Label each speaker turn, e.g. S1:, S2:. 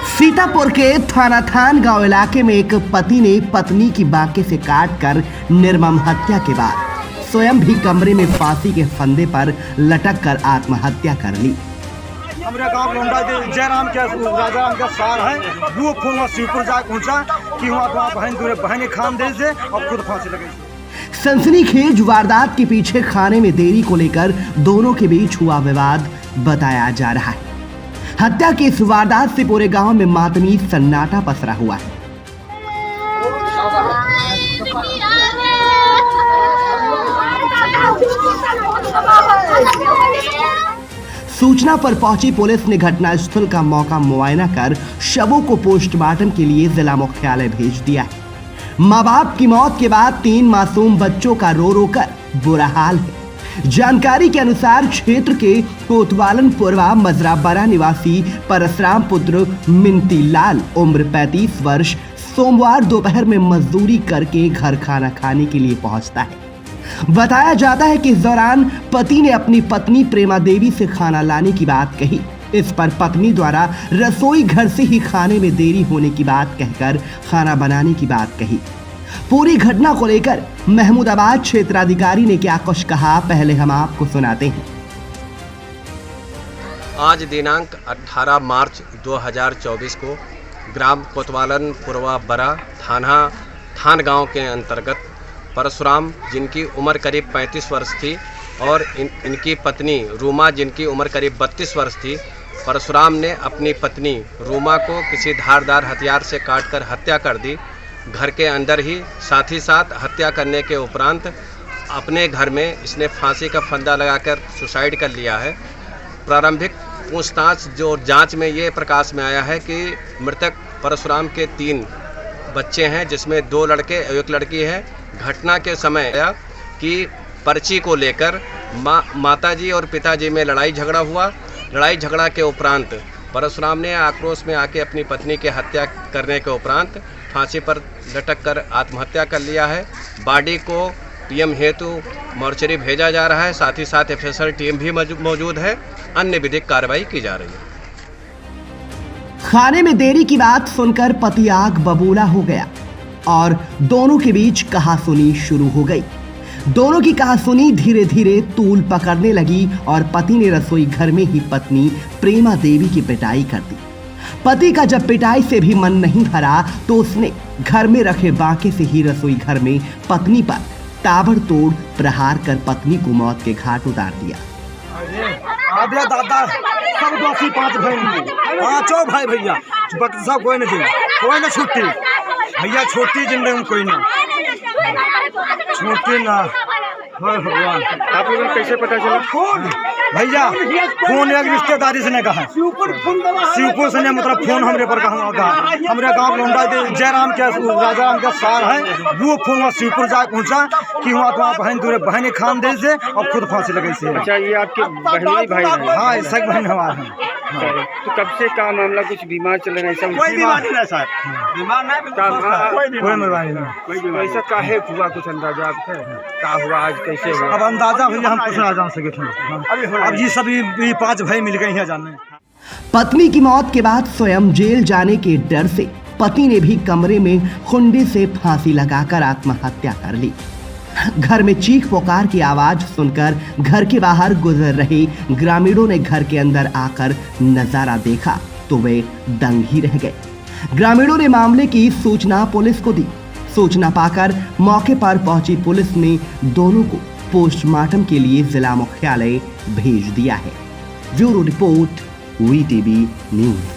S1: सीतापुर के थानाथान गांव इलाके में एक पति ने पत्नी की बाके से काटकर निर्मम हत्या के बाद स्वयं भी कमरे में फांसी के फंदे पर लटक कर आत्महत्या कर ली।
S2: हमारे गांव लौंडा जयराम के राजाराम का सार है वो फोन शिवपुर जाके पहुंचा कि वहाँ बहन खान दे से और खुद फांसी लगी।
S1: सनसनीखेज वारदात के पीछे खाने में देरी को लेकर दोनों के बीच हुआ विवाद बताया जा रहा है। हत्या की इस वारदात से पूरे गांव में मातमी सन्नाटा पसरा हुआ है। सूचना पर पहुंची पुलिस ने घटनास्थल का मौका मुआयना कर शवों को पोस्टमार्टम के लिए जिला मुख्यालय भेज दिया है। माँ बाप की मौत के बाद 3 मासूम बच्चों का रो रो कर बुरा हाल है। जानकारी के अनुसार क्षेत्र के कोतवालन पुरवा मजराबरा निवासी परशुराम पुत्र मिंती लाल उम्र 35 वर्ष सोमवार दोपहर में मजदूरी करके घर खाना खाने के लिए पहुंचता है। बताया जाता है कि इस दौरान पति ने अपनी पत्नी प्रेमा देवी से खाना लाने की बात कही। इस पर पत्नी द्वारा रसोई घर से ही खाने में देरी होने की बात कहकर खाना बनाने की बात कही। पूरी घटना को लेकर महमूदाबाद क्षेत्राधिकारी ने क्या कुछ कहा, पहले हम आपको सुनाते हैं।
S3: आज दिनांक 18 मार्च 2024 को ग्राम कोतवालन पुरवा बरा थान गांव के अंतर्गत परशुराम जिनकी उम्र करीब 35 वर्ष थी और इनकी पत्नी रूमा जिनकी उम्र करीब 32 वर्ष थी। परशुराम ने अपनी पत्नी रूमा को किसी धारदार हथियार से काटकर हत्या कर दी घर के अंदर ही। साथ ही साथ हत्या करने के उपरांत अपने घर में इसने फांसी का फंदा लगाकर सुसाइड कर लिया है। प्रारंभिक पूछताछ जो जांच में ये प्रकाश में आया है कि मृतक परशुराम के 3 बच्चे हैं जिसमें 2 लड़के और 1 लड़की है। घटना के समय कि पर्ची को लेकर माताजी और पिताजी में लड़ाई झगड़ा हुआ। लड़ाई झगड़ा के उपरांत परशुराम ने आक्रोश में आके अपनी पत्नी की हत्या करने के उपरांत फांसी पर लटक कर आत्महत्या कर लिया है। बॉडी को पीएम हेतु मोर्चरी भेजा जा रहा है। साथ ही साथ एफएसएल टीम भी मौजूद है। अन्य विधिक कार्रवाई की जा रही है।
S1: खाने में देरी की बात सुनकर पति आग बबूला हो गया और दोनों के बीच कहासुनी शुरू हो गई। दोनों की कहासुनी धीरे धीरे तूल पकड़ने लगी और पति ने रसोई घर में ही पत्नी प्रेमा देवी की पिटाई कर दी। पति का जब पिटाई से भी मन नहीं भरा तो उसने घर में रखे बाके से ही रसोई घर में पत्नी पर ताबड़तोड़ प्रहार कर पत्नी को मौत के घाट उतार दिया।
S2: दादा सब दोषी 5 भाई 5 भाई भैया सब कोई नहीं छुट्टी भैया छोटी जिंदगी में कोई ना छुट्टी ना। भगवान आप लोगों को कैसे पता चला? भैया फोन एक रिश्तेदारी से ने कहा शिवपुर से ने मतलब फोन हमरे पर कहा। हमारे गांव लौंडा जयराम के राजाराम का सार है वो फोन शिवपुर जाके पहुंचा कि वहाँ बहन खान दे से और खुद फांसी लगी से।
S4: अच्छा ये आपके बहन भाई हैं?
S2: हाँ ऐसा बहन हमारा है।
S4: तो कब से का मामला कुछ बीमार चल रहा है? ऐसा
S2: कोई बीमार नहीं सर, बीमार नहीं कोई बीमारी नहीं।
S4: ऐसा काहे हुआ कुछ अंदाजा आपका का हुआ आज कैसे हुआ?
S2: अब अंदाजा भैया हम कुछ ना जान सके थे। अब ये सभी 5 भाई मिल गए हैं जानने।
S1: पत्नी की मौत के बाद स्वयं जेल जाने के डर से पति ने भी कमरे में खुंडी से फांसी लगाकर आत्महत्या कर ली। घर में चीख पुकार की आवाज सुनकर घर के बाहर गुजर रहे ग्रामीणों ने घर के अंदर आकर नजारा देखा तो वे दंग ही रह गए। ग्रामीणों ने मामले की सूचना पुलिस को दी। सूचना पाकर मौके पर पहुंची पुलिस ने दोनों को पोस्टमार्टम के लिए जिला मुख्यालय भेज दिया है। Bureau report VTV news.